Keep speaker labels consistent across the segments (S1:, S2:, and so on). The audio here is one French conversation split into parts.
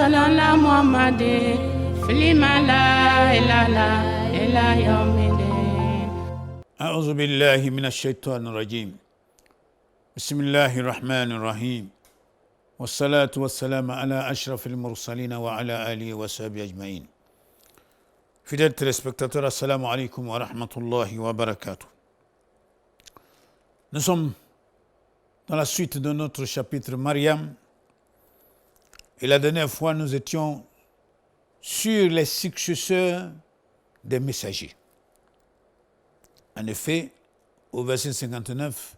S1: صل على محمد في الملا إلى يوم الدين.
S2: أعوذ بالله من الشيطان الرجيم. بسم الله الرحمن الرحيم. والصلاة والسلام على أشرف المرسلين وعلى آله وصحبه أجمعين. Fidèles téléspectateurs, assalamu alaikum wa rahmatullahi wa barakatuh. Nous sommes dans la suite de notre chapitre Mariam. Et la dernière fois, nous étions sur les successeurs des messagers. En effet, au verset 59,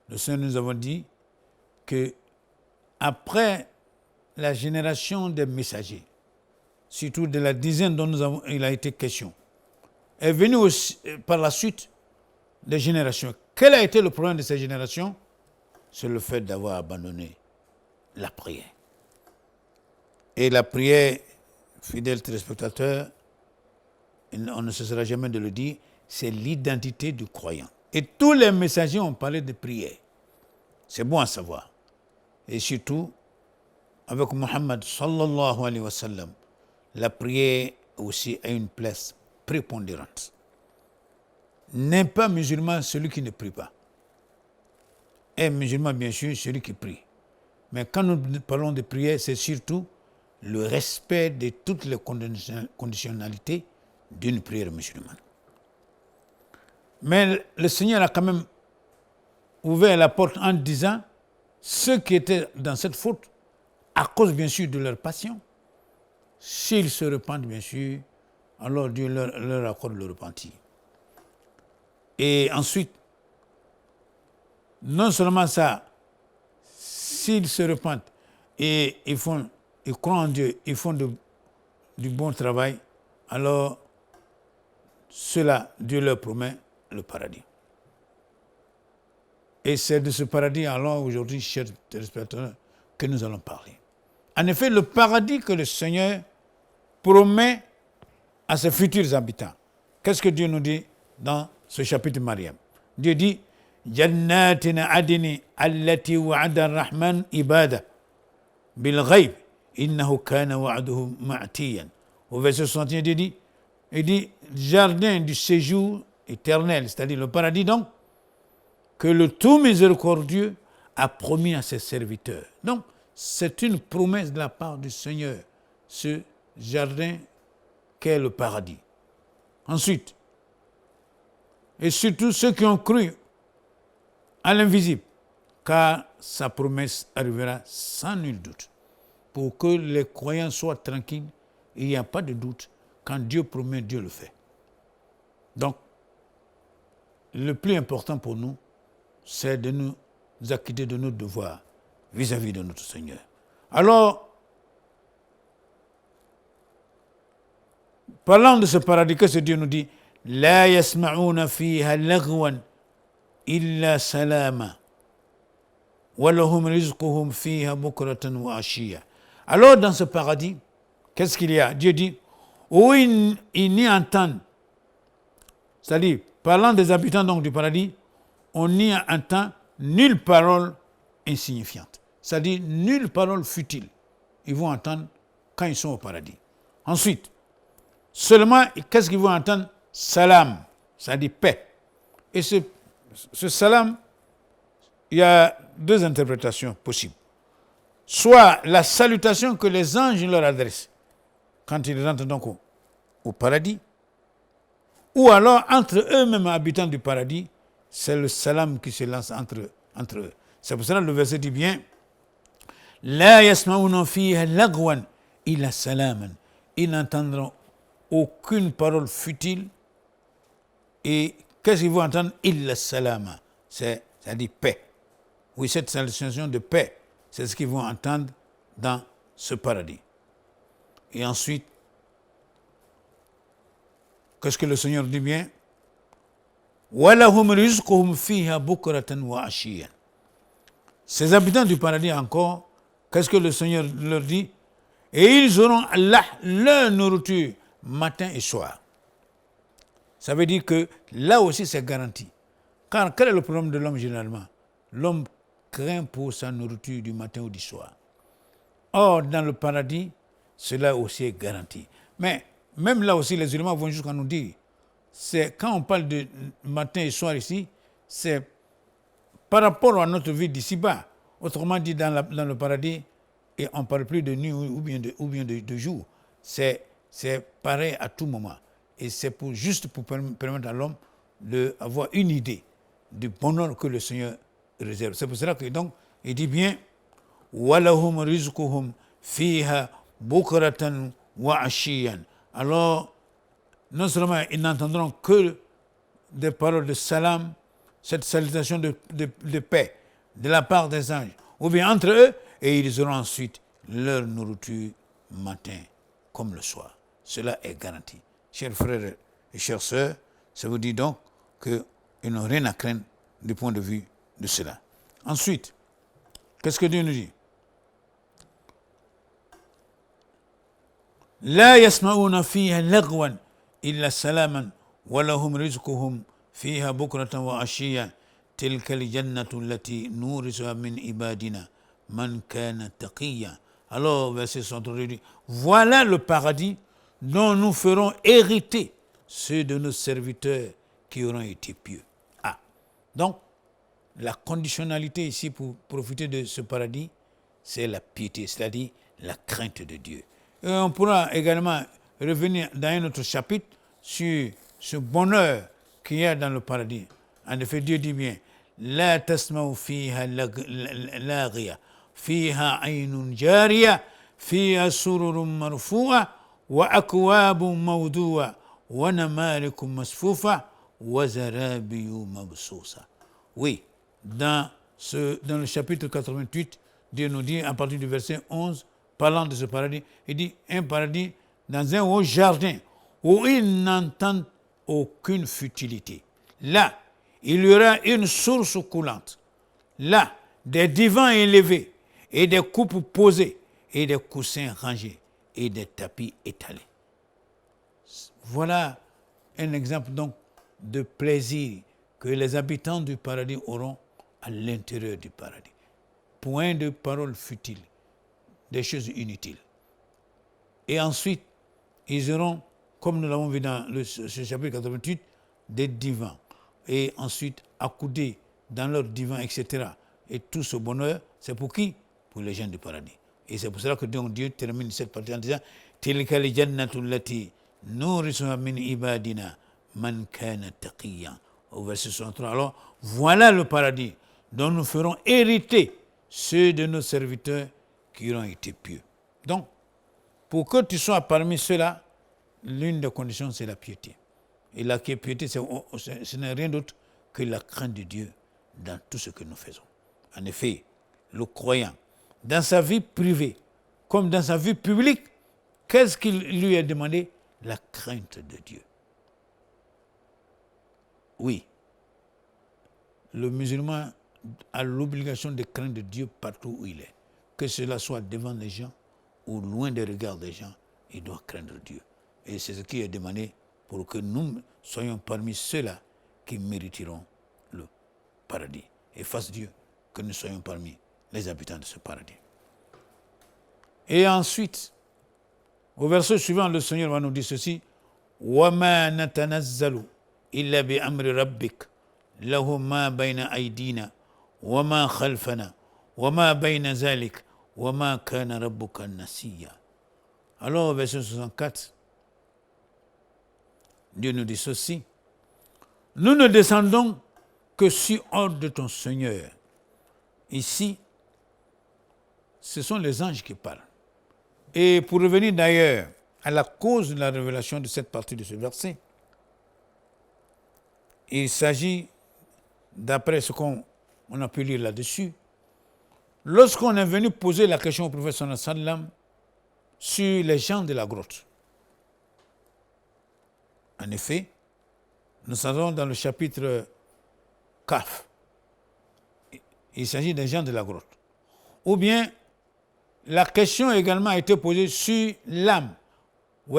S2: le Seigneur nous avons dit que après la génération des messagers, surtout de la dizaine dont il a été question, est venu aussi, par la suite des générations. Quel a été le problème de ces générations? C'est le fait d'avoir abandonné la prière. Et la prière, fidèles téléspectateurs, on ne cessera jamais de le dire, c'est l'identité du croyant. Et tous les messagers ont parlé de prière. C'est bon à savoir. Et surtout, avec Muhammad sallallahu alayhi wa sallam, la prière aussi a une place prépondérante. N'est pas musulman celui qui ne prie pas. Et musulman, bien sûr, celui qui prie. Mais quand nous parlons de prière, c'est surtout le respect de toutes les conditionnalités d'une prière musulmane. Mais le Seigneur a quand même ouvert la porte en disant ceux qui étaient dans cette faute, à cause bien sûr de leur passion, s'ils se repentent bien sûr, alors Dieu leur accorde le repentir. Et ensuite, non seulement ça, s'ils se repentent et ils croient en Dieu, ils font du bon travail, alors cela, Dieu leur promet le paradis. Et c'est de ce paradis, alors aujourd'hui, chers téléspectateurs, que nous allons parler. En effet, le paradis que le Seigneur promet à ses futurs habitants. Qu'est-ce que Dieu nous dit dans ce chapitre Mariam? Dieu dit Jannatina adini allati wa'ada ar-Rahman ibada bil ghayb innahu kana wa'duhu ma'tiyan. Au verset 61, il dit jardin du séjour éternel, c'est-à-dire le paradis donc, que le tout miséricordieux a promis à ses serviteurs. Donc, c'est une promesse de la part du Seigneur, ce jardin qu'est le paradis. Ensuite, et surtout ceux qui ont cru à l'invisible, car sa promesse arrivera sans nul doute. Pour que les croyants soient tranquilles, il n'y a pas de doute. Quand Dieu promet, Dieu le fait. Donc, le plus important pour nous, c'est de nous acquitter de nos devoirs vis-à-vis de notre Seigneur. Alors, parlant de ce paradis, que ce Dieu nous dit, La yasma'una fiha lagwan illa salama wa lahum rizquhum fiha bukratan wa ashiya. Alors, dans ce paradis, qu'est-ce qu'il y a? Dieu dit, où ils n'y entendent, c'est-à-dire, parlant des habitants donc du paradis, on n'y entend nulle parole insignifiante. C'est-à-dire, nulle parole futile. Ils vont entendre quand ils sont au paradis. Ensuite, seulement, qu'est-ce qu'ils vont entendre? Salam, c'est-à-dire paix. Et ce salam, il y a deux interprétations possibles. Soit la salutation que les anges leur adressent quand ils rentrent donc au paradis, ou alors entre eux-mêmes habitants du paradis, c'est le salam qui se lance entre eux. C'est pour cela que le verset dit bien La yasma'una fiha lagwan illa salaman. Ils n'entendront aucune parole futile. Et qu'est-ce qu'ils vont entendre? Illa salama. C'est-à-dire paix. Oui, cette salutation de paix, c'est ce qu'ils vont entendre dans ce paradis. Et ensuite, qu'est-ce que le Seigneur dit bien? وَلَهُمْ رِزْقُهُمْ فِيهَا بُكْرَةً وَعَشِيًّا. Ces habitants du paradis encore, qu'est-ce que le Seigneur leur dit? Et ils auront là leur nourriture matin et soir. Ça veut dire que là aussi c'est garanti. Car quel est le problème de l'homme généralement? L'homme craint pour sa nourriture du matin ou du soir. Or, dans le paradis, cela aussi est garanti. Mais même là aussi, les éléments vont jusqu'à nous dire, c'est quand on parle de matin et soir ici, c'est par rapport à notre vie d'ici-bas. Autrement dit, dans le paradis, et on ne parle plus de nuit ou bien de jour. C'est pareil à tout moment. Et c'est juste pour permettre à l'homme d'avoir une idée du bonheur que le Seigneur réserve. C'est pour cela que donc, il dit bien وَلَهُمْ رِزْقُهُمْ فِيهَا بُكْرَةً وَعَشِيًّا. Alors, non seulement ils n'entendront que des paroles de salam, cette salutation de paix de la part des anges, ou bien entre eux, et ils auront ensuite leur nourriture matin comme le soir. Cela est garanti. Chers frères et chères sœurs, ça vous dit donc qu'ils n'ont rien à craindre du point de vue de cela. Ensuite, qu'est-ce que Dieu nous dit? لا يسمعون فيها لغوا إلا سلاما ولهم رزقهم فيها بكرة وعشيا تلك الجنة التي نورثها من عبادنا من كان تقيا. Alors, verset 63 dit, voilà le paradis dont nous ferons hériter ceux de nos serviteurs qui auront été pieux. Ah, donc, la conditionnalité ici pour profiter de ce paradis, c'est la piété, c'est-à-dire la crainte de Dieu. Et on pourra également revenir dans un autre chapitre sur ce bonheur qu'il y a dans le paradis. En effet, Dieu dit bien, La tasma'u fiha laghiya, fiha aynun jariya, fiha sururun marfu'a, wa akwabun mawdu'a, wa namarikum masfufa, wa zarabiyu mabsusa. Oui, dans le chapitre 88, Dieu nous dit, à partir du verset 11, parlant de ce paradis, il dit un paradis dans un haut jardin où ils n'entendent aucune futilité. Là, il y aura une source coulante. Là, des divans élevés et des coupes posées et des coussins rangés et des tapis étalés. Voilà un exemple donc de plaisir que les habitants du paradis auront à l'intérieur du paradis. Point de paroles futiles, des choses inutiles. Et ensuite, ils auront, comme nous l'avons vu dans ce chapitre 88, des divans. Et ensuite, accoudés dans leurs divans, etc. Et tout ce bonheur, c'est pour qui? Pour les gens du paradis. Et c'est pour cela que donc Dieu termine cette partie en disant Tilka li jannatu allati nurisuha min ibadina man kana taqiyan. Au verset 63. Alors, voilà le paradis dont nous ferons hériter ceux de nos serviteurs qui auront été pieux. Donc, pour que tu sois parmi ceux-là, l'une des conditions, c'est la piété. Et la piété, ce n'est rien d'autre que la crainte de Dieu dans tout ce que nous faisons. En effet, le croyant, dans sa vie privée, comme dans sa vie publique, qu'est-ce qu'il lui a demandé? La crainte de Dieu. Oui, le musulman a l'obligation de craindre Dieu partout où il est. Que cela soit devant les gens ou loin des regards des gens, il doit craindre Dieu. Et c'est ce qui est demandé pour que nous soyons parmi ceux-là qui mériteront le paradis. Et fasse Dieu que nous soyons parmi les habitants de ce paradis. Et ensuite, au verset suivant, le Seigneur va nous dire ceci وَمَا نَتَنَزَّلُ إِلَّا بِأَمْرِ رَبِّكَ لَهُ مَا بَيْنَ أَيْدِينَا وَمَا خَلْفَنَا وَمَا بَيْنَ ذَلِكَ وَمَا كَانَ رَبُّكَ نَسِيًّا. Alors, verset 64, Dieu nous dit ceci. Nous ne descendons que sur ordre de ton Seigneur. Ici, ce sont les anges qui parlent. Et pour revenir d'ailleurs à la cause de la révélation de cette partie de ce verset, il s'agit, d'après ce qu'on a pu lire là-dessus, lorsqu'on est venu poser la question au prophète sallallahu alayhi wa sallam sur les gens de la grotte. En effet, nous savons dans le chapitre Kaf, il s'agit des gens de la grotte. Ou bien, la question également a été posée sur l'âme. On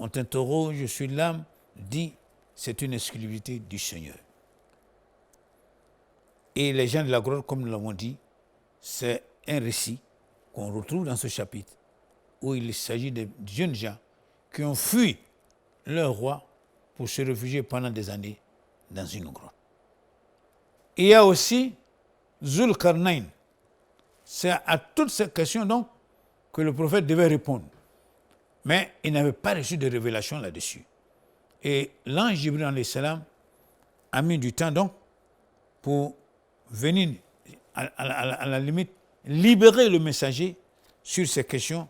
S2: t'interroge sur l'âme, dit c'est une exclusivité du Seigneur. Et les gens de la grotte, comme nous l'avons dit, c'est un récit qu'on retrouve dans ce chapitre où il s'agit de jeunes gens qui ont fui leur roi pour se réfugier pendant des années dans une grotte. Il y a aussi Zulkarnain. C'est à toutes ces questions donc que le prophète devait répondre. Mais il n'avait pas reçu de révélation là-dessus. Et l'ange Jibril alayhi salam a mis du temps donc pour venir à la limite libérer le messager sur ces questions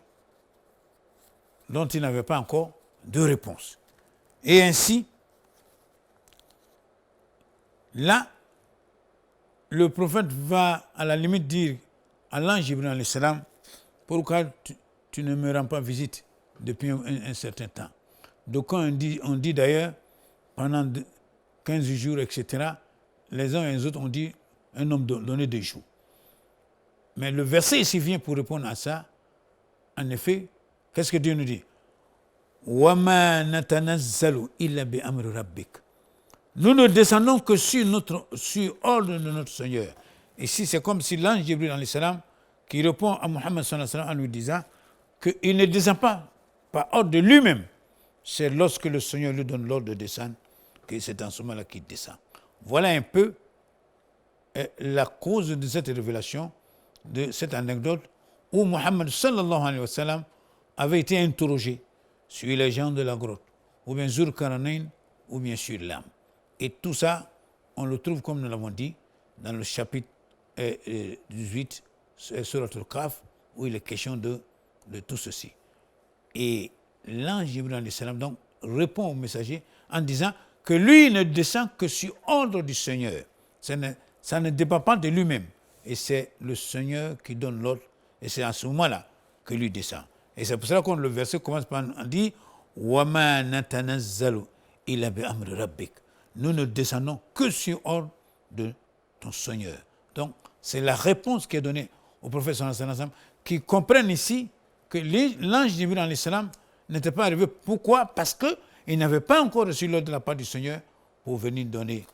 S2: dont il n'avait pas encore de réponse. Et ainsi, là, le prophète va à la limite dire à l'ange Jibril alayhi salam, pourquoi tu ne me rends pas visite depuis un certain temps. Donc on dit d'ailleurs, pendant 15 jours, etc., les uns et les autres ont dit un nombre donné de jours. Mais le verset ici vient pour répondre à ça. En effet, qu'est-ce que Dieu nous dit? وَمَا نَتَنَزَّلُ إِلَّا بِأَمْرِ رَبِّكَ. Nous ne descendons que sur ordre de notre Seigneur. Ici, c'est comme si l'ange Jibril alayhi salam qui répond à Muhammad sallallahu alayhi wa sallam en lui disant qu'il ne descend pas par ordre de lui-même. C'est lorsque le Seigneur lui donne l'ordre de descendre que c'est en ce moment-là qu'il descend. Voilà un peu la cause de cette révélation, de cette anecdote où Muhammad sallallahu alayhi wa sallam avait été interrogé sur les gens de la grotte, ou bien Zulkarnain, ou bien sur l'âme. Et tout ça, on le trouve, comme nous l'avons dit, dans le chapitre 18, Surat al-Kahf, où il est question de tout ceci. Et l'ange Jibril alayhi salam donc répond au messager en disant que lui ne descend que sur ordre du Seigneur. Ça ne dépend pas de lui-même. Et c'est le Seigneur qui donne l'ordre. Et c'est à ce moment-là que lui descend. Et c'est pour cela que le verset commence par dire وَمَا نَتَنَزَّلُ إِلَّا بِأَمْرِ رَبِّكَ. Nous ne descendons que sur ordre de ton Seigneur. Donc, c'est la réponse qui est donnée au prophète sallallahu alayhi wa sallam, qui comprennent ici que l'ange Jibril alayhi salam n'était pas arrivé. Pourquoi? Parce qu'il n'avait pas encore reçu l'ordre de la part du Seigneur pour venir donner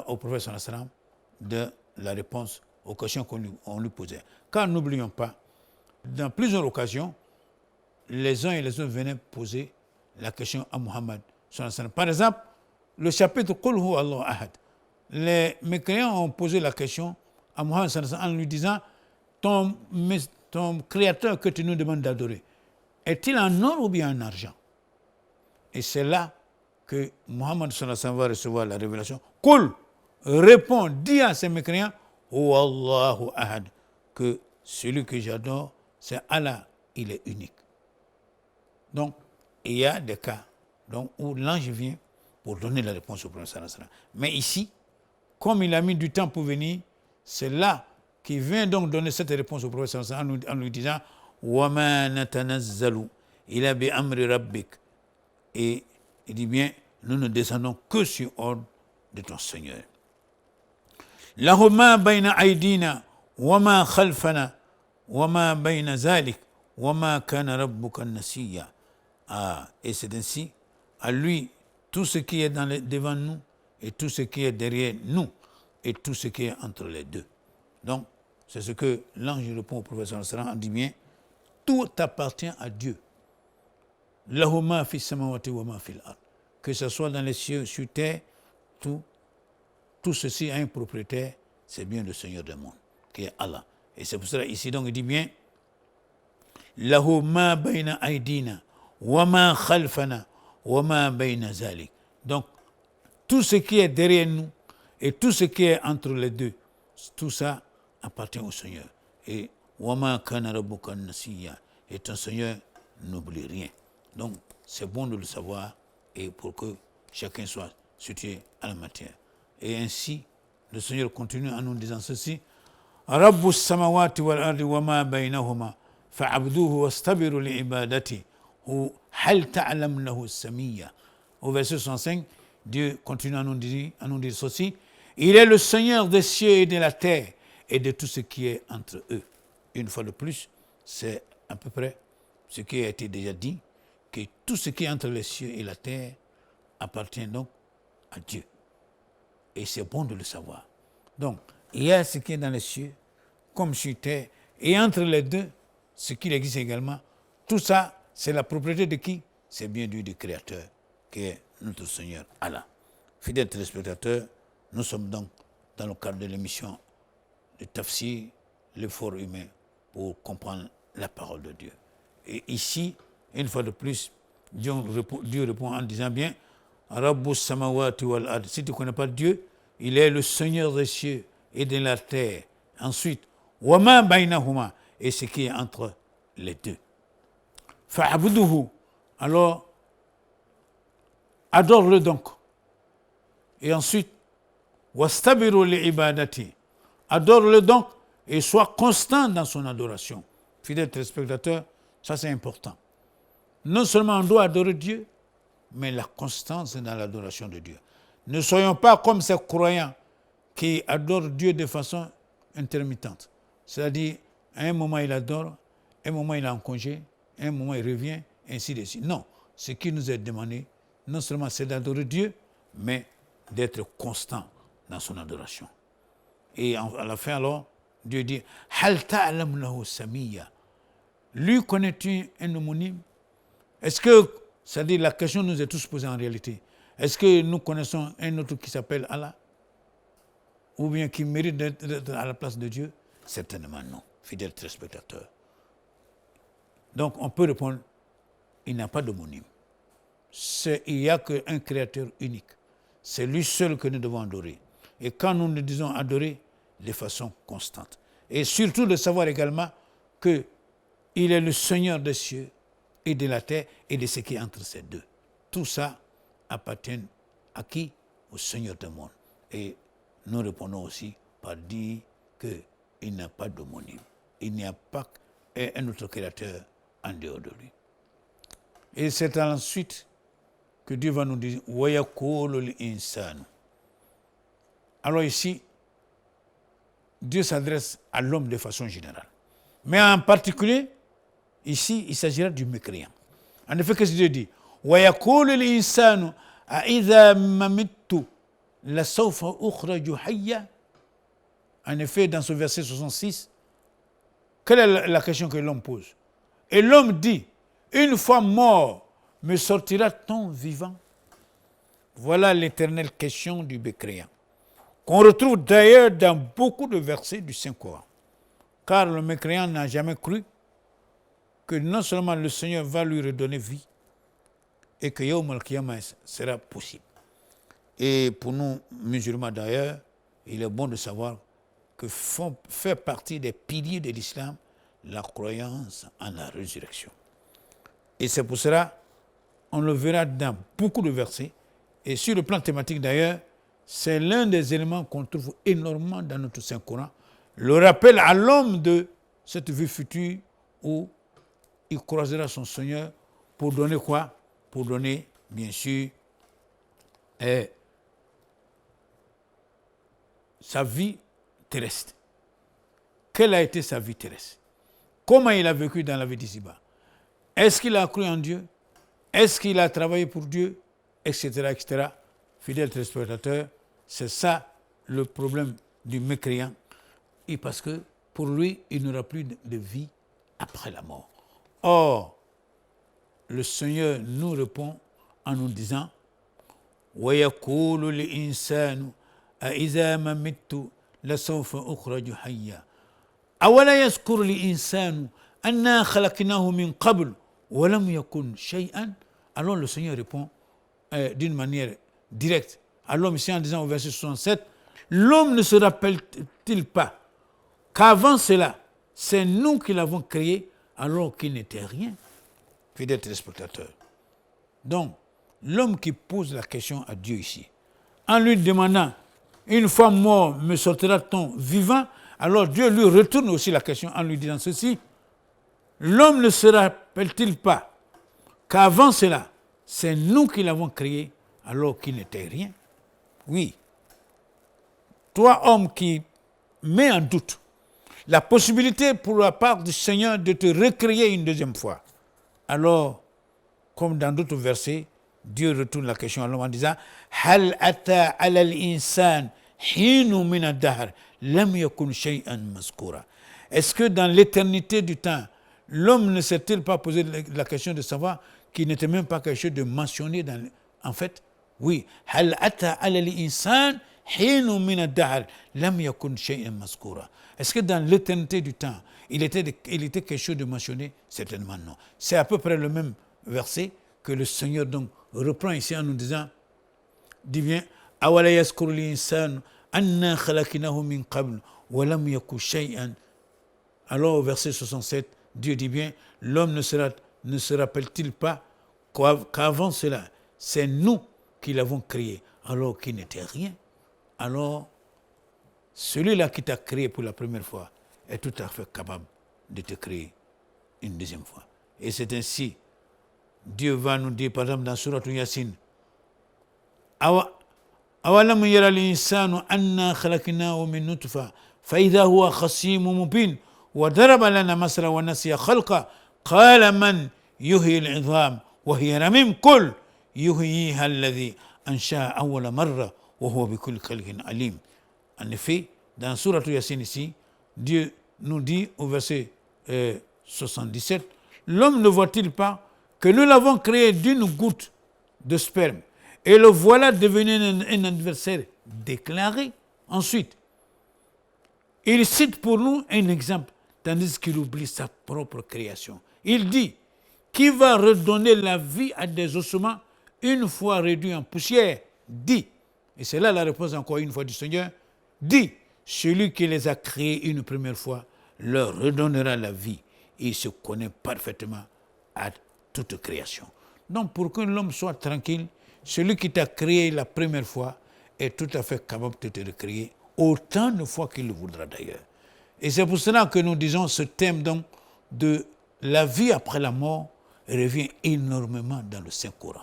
S2: au prophète sallallahu alayhi wa sallam de la réponse aux questions qu'on lui posait. Car n'oublions pas, dans plusieurs occasions, les uns et les autres venaient poser la question à Muhammad sallallahu alayhi wa sallam. Par exemple, le chapitre Qul huwa Allahu ahad. Les mécréants ont posé la question à Muhammad sallallahu alayhi wa sallam en lui disant ton créateur que tu nous demandes d'adorer, est-il en or ou bien en argent? Et c'est là que Muhammad sallallahu alayhi wa sallam va recevoir la révélation. Qul, répond, dis à ces mécréants, huwa Allahu ahad, que celui que j'adore, c'est Allah, il est unique. Donc, il y a des cas donc, où l'ange vient pour donner la réponse au prophète sallallahu alayhi wa sallam. Mais ici, comme il a mis du temps pour venir, c'est là qu'il vient donc donner cette réponse au prophète sallallahu alayhi wa sallam en lui disant وَمَا نَتَنَزَّلُ إِلَّا بِأَمْرِ رَبِّكَ. Et il dit bien, nous ne descendons que sur ordre de ton Seigneur. لَهُ مَا بَيْنَ أَيْدِينَا وَمَا خَلْفَنَا وَمَا بَيْنَ ذَلِكَ وَمَا كَانَ رَبُّكَ نَسِيًّا. Et c'est ainsi, à lui, tout ce qui est devant nous, et tout ce qui est derrière nous, et tout ce qui est entre les deux. Donc, c'est ce que l'ange répond au prophète sallallahu alayhi wa sallam, on dit bien, tout appartient à Dieu. Lahu ma fi samawati wa ma fil ard. Que ce soit dans les cieux, sur terre, tout ceci a un propriétaire, c'est bien le Seigneur des mondes, qui est Allah. Et c'est pour cela, ici donc, il dit bien, Lahu ma bayna aydina, wa ma khalfana, wa ma bayna zalik. Donc, tout ce qui est derrière nous, et tout ce qui est entre les deux, tout ça appartient au Seigneur. Et Wama kana rabbuka nasiya. Et ton Seigneur n'oublie rien. Donc, c'est bon de le savoir et pour que chacun soit situé à la matière. Et ainsi, le Seigneur continue en nous disant ceci Rabbus samawati wal ardi wama baynahuma fa'abduhu wastabiru li'ibadati hal ta'lam lahu samiyya. Au verset 65, Dieu continue à nous dire ceci il est le Seigneur des cieux et de la terre et de tout ce qui est entre eux. Une fois de plus, c'est à peu près ce qui a été déjà dit, que tout ce qui est entre les cieux et la terre appartient donc à Dieu. Et c'est bon de le savoir. Donc, il y a ce qui est dans les cieux, comme sur terre, Et entre les deux, ce qu'il existe également, tout ça, c'est la propriété de qui? C'est bien du Créateur, qui est notre Seigneur Allah. Fidèles téléspectateurs, nous sommes donc dans le cadre de l'émission de Tafsir, l'effort humain, pour comprendre la parole de Dieu. Et ici, une fois de plus, Dieu répond en disant bien, Rabbus samawati wal ard. Si tu ne connais pas Dieu, il est le Seigneur des cieux et de la terre. Ensuite, Wama bainahuma, et ce qui est entre les deux. Fa'abuduhu, alors, adore-le donc. Et ensuite, Wastabiru li ibadati, adore-le donc et sois constant dans son adoration. Fidèles téléspectateurs, ça c'est important. Non seulement on doit adorer Dieu, mais la constance dans l'adoration de Dieu. Ne soyons pas comme ces croyants qui adorent Dieu de façon intermittente. C'est-à-dire, à un moment il adore, à un moment il est en congé, à un moment il revient, ainsi de suite. Non, ce qui nous est demandé, non seulement c'est d'adorer Dieu, mais d'être constant dans son adoration. Et à la fin alors, Dieu dit, Hal ta'lam lahu samiyya. Lui connais-tu un homonyme? Est-ce que, c'est-à-dire la question nous est tous posée en réalité, est-ce que nous connaissons un autre qui s'appelle Allah? Ou bien qui mérite d'être à la place de Dieu? Certainement non, fidèles téléspectateurs. Donc on peut répondre, il n'y a pas d'homonyme. Il n'y a qu'un créateur unique. C'est lui seul que nous devons adorer. Et quand nous nous disons adorer, de façon constante. Et surtout de savoir également qu'il est le Seigneur des cieux et de la terre et de ce qui est entre ces deux. Tout ça appartient à qui? Au Seigneur du monde. Et nous répondons aussi par dire qu'il n'y a pas d'homonyme. Il n'y a pas un autre créateur en dehors de lui. Et c'est ensuite que Dieu va nous dire « Wayakulu l'insanu ». Alors ici, Dieu s'adresse à l'homme de façon générale. Mais en particulier, ici, il s'agira du mécréant. En effet, qu'est-ce que Dieu dit? وَيَقُولُ الْإِنسَانُ أَإِذَا مَمِتُّ لَسَوْفَ أُخْرَجُ حَيًّا. En effet, dans ce verset 66, quelle est la question que l'homme pose? Et l'homme dit, une fois mort, me sortira-t-on vivant? Voilà l'éternelle question du mécréant, qu'on retrouve d'ailleurs dans beaucoup de versets du Saint-Coran. Car le mécréant n'a jamais cru que non seulement le Seigneur va lui redonner vie, et que Yawm al-Qiyamah sera possible. Et pour nous, musulmans d'ailleurs, il est bon de savoir que fait partie des piliers de l'islam la croyance en la résurrection. Et c'est pour cela, on le verra dans beaucoup de versets, et sur le plan thématique d'ailleurs, c'est l'un des éléments qu'on trouve énormément dans notre Saint-Coran, le rappel à l'homme de cette vie future où il croisera son Seigneur pour donner quoi? Pour donner, bien sûr, sa vie terrestre. Quelle a été sa vie terrestre? Comment il a vécu dans la vie d'ici-bas? Est-ce qu'il a cru en Dieu? Est-ce qu'il a travaillé pour Dieu? Etc., etc. Fidèles téléspectateurs, c'est ça le problème du mécréant. Et parce que pour lui, il n'aura plus de vie après la mort. Or, le Seigneur nous répond en nous disant وَيَقُولُ الْإِنسَانُ أَإِذَا مَمِتُّ لَسَوْفَ أُخْرَجُ حَيًّا أَوَلَا يَذْكُرُ الْإِنسَانُ أَنَّا خَلَقْنَاهُ مِنْ قَبْلُ وَلَمْ يَكُنْ شَيْئًا. Alors le Seigneur répond d'une manière directe à l'homme ici en disant au verset 67, l'homme ne se rappelle-t-il pas qu'avant cela, c'est nous qui l'avons créé alors qu'il n'était rien? Fidèles téléspectateurs. Donc, l'homme qui pose la question à Dieu ici, en lui demandant, une fois mort, me sortira-t-on vivant? Alors Dieu lui retourne aussi la question en lui disant ceci, l'homme ne se rappelle-t-il pas qu'avant cela, c'est nous qui l'avons créé alors qu'il n'était rien? Oui. Toi, homme qui met en doute la possibilité pour la part du Seigneur de te recréer une deuxième fois, alors, comme dans d'autres versets, Dieu retourne la question à l'homme en disant Hal ata ala al-insan hinu min ad-dahr lam yakun shay'an mazkura. Est-ce que dans l'éternité du temps, l'homme ne s'est-il pas posé la question de savoir qu'il n'était même pas quelque chose de mentionné dans... En fait, oui. هل أتى على الإنسان حين من الدهر لم يكن شيئا مذكورا. Est-ce que dans l'éternité du temps, il était quelque chose de mentionné? Certainement non. C'est à peu près le même verset que le Seigneur donc reprend ici en nous disant, dit bien, أولا يذكر الإنسان أنا خلقناه من قبل ولم يكن شيئا. Alors au verset 67, Dieu dit bien, l'homme ne se rappelle-t-il pas qu'avant cela, c'est nous qui l'avons créé, alors qu'il n'était rien. Alors, celui-là qui t'a créé pour la première fois est tout à fait capable de te créer une deuxième fois. Et c'est ainsi, Dieu va nous dire, par exemple, dans Surat Yasin, أولم يرى الإنسان أنا خلقناه من نطفة فإذا هو خصيم مبين وضرب لنا مثلا ونسي خلقه قال من يحيي العظام وهي رميم قل يحييها الذي أنشأها أول مرة وهو بكل خلق عليم. En effet, dans Surat Yasin ici, Dieu nous dit au verset 77, l'homme ne voit-il pas que nous l'avons créé d'une goutte de sperme et le voilà devenu un adversaire déclaré. Ensuite, il cite pour nous un exemple, tandis qu'il oublie sa propre création. Il dit, qui va redonner la vie à des ossements une fois réduits en poussière? Dit, et c'est là la réponse encore une fois du Seigneur, dit, celui qui les a créés une première fois leur redonnera la vie. Et il se connaît parfaitement à toute création. Donc pour que l'homme soit tranquille, celui qui t'a créé la première fois est tout à fait capable de te recréer autant de fois qu'il le voudra d'ailleurs. Et c'est pour cela que nous disons ce thème donc de la vie après la mort revient énormément dans le Saint-Coran.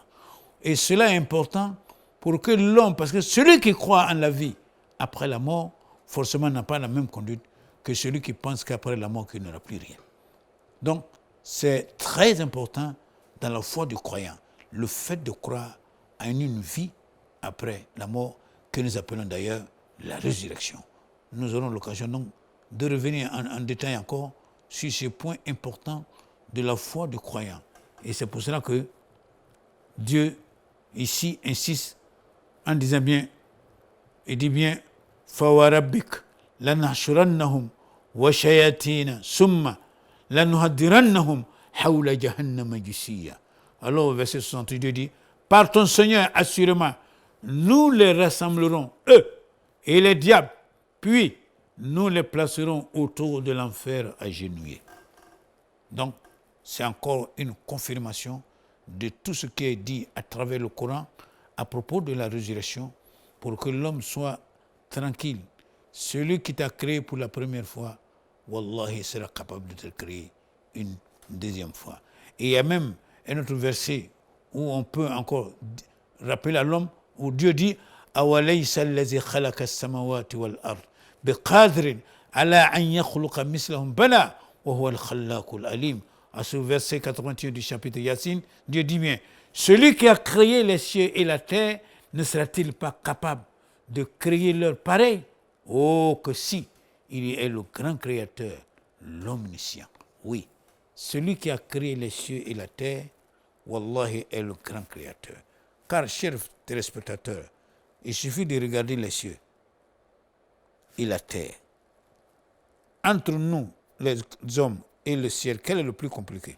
S2: Et cela est important pour que l'homme, parce que celui qui croit en la vie après la mort, forcément n'a pas la même conduite que celui qui pense qu'après la mort, qu'il n'y aura plus rien. Donc, c'est très important dans la foi du croyant, le fait de croire à une vie après la mort, que nous appelons d'ailleurs la résurrection. Nous aurons l'occasion donc de revenir en détail encore sur ces points importants de la foi du croyant. Et c'est pour cela que Dieu, ici, insiste en disant bien, il dit bien, فَوَرَبِّكَ لَنَحْشُرَنَّهُمْ وَشَيَاطِينَ ثُمَّ لَنُحَضِّرَنَّهُمْ حَوْلَ جَهَنَّمَ جِثِيًّا. Alors, au verset 68, Dieu dit, par ton Seigneur, assurément, nous les rassemblerons, eux et les diables, puis nous les placerons autour de l'enfer agenouillés. Donc, c'est encore une confirmation de tout ce qui est dit à travers le Coran à propos de la résurrection pour que l'homme soit tranquille. Celui qui t'a créé pour la première fois, Wallahi, sera capable de te créer une deuxième fois. Et il y a même un autre verset où on peut encore rappeler à l'homme, où Dieu dit أَوَلَيْسَ الَّذِي خَلَقَ السَّمَوَاتِ وَالْأَرْضِ بِقَادِرٍ عَلَىٰ أَنْ يَخْلُقَ مِثْلَهُمْ بَلَىٰ وَهُوَ الْخَلَّاقُ الْعَلِيمُ. À ce verset 81 du chapitre Yassine, Dieu dit bien, celui qui a créé les cieux et la terre ne sera-t-il pas capable de créer leur pareil? Oh, que si, il est le grand créateur, l'omniscient. Oui, celui qui a créé les cieux et la terre, Wallahi, est le grand créateur. Car, chers téléspectateurs, il suffit de regarder les cieux et la terre. Entre nous, les hommes et le ciel, quel est le plus compliqué?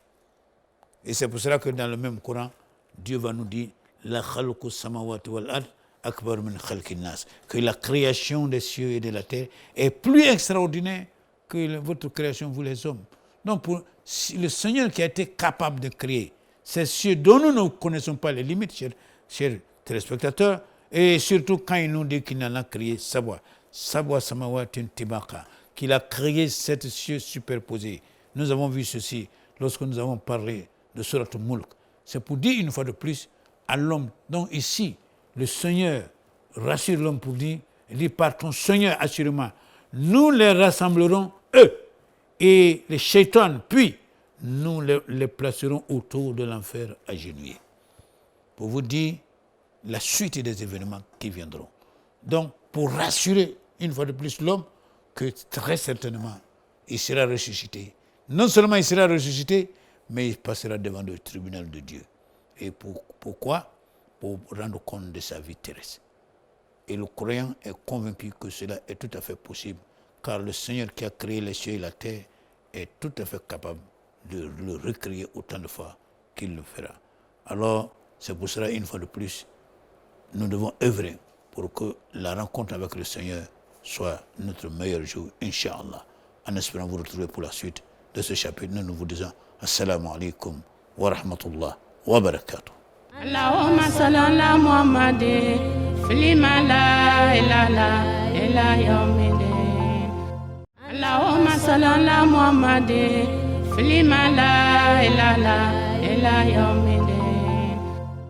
S2: Et c'est pour cela que dans le même Coran, Dieu va nous dire la khalqu samawati wal ard akbar min khalqin nas, que la création des cieux et de la terre est plus extraordinaire que votre création, vous les hommes. Donc pour le Seigneur qui a été capable de créer ces cieux dont nous ne connaissons pas les limites, chers téléspectateurs, et surtout quand il nous dit qu'il en a créé sabwa samawatin tibaka, qu'il a créé sept cieux superposés. Nous avons vu ceci lorsque nous avons parlé de Surat al-Mulk. C'est pour dire une fois de plus à l'homme. Donc ici, le Seigneur rassure l'homme pour dire, il dit par ton Seigneur assurément, nous les rassemblerons, eux, et les shaitans, puis nous les placerons autour de l'enfer agenouillés. Pour vous dire la suite des événements qui viendront. Donc, pour rassurer une fois de plus l'homme que très certainement, il sera ressuscité. Non seulement il sera ressuscité, mais il passera devant le tribunal de Dieu. Et pourquoi? Pour rendre compte de sa vie terrestre. Et le croyant est convaincu que cela est tout à fait possible, car le Seigneur qui a créé les cieux et la terre est tout à fait capable de le recréer autant de fois qu'il le fera. Alors, c'est pour cela, une fois de plus, nous devons œuvrer pour que la rencontre avec le Seigneur soit notre meilleur jour, Inch'Allah. En espérant vous retrouver pour la suite de ce chapitre, nous vous disons Assalamu alaikum wa rahmatullah wa barakatuh.
S1: Allahumma salli ala Muhammadin fil mala ila yawmiddin. Allahumma salli ala Muhammadin fil mala ila yawmiddin.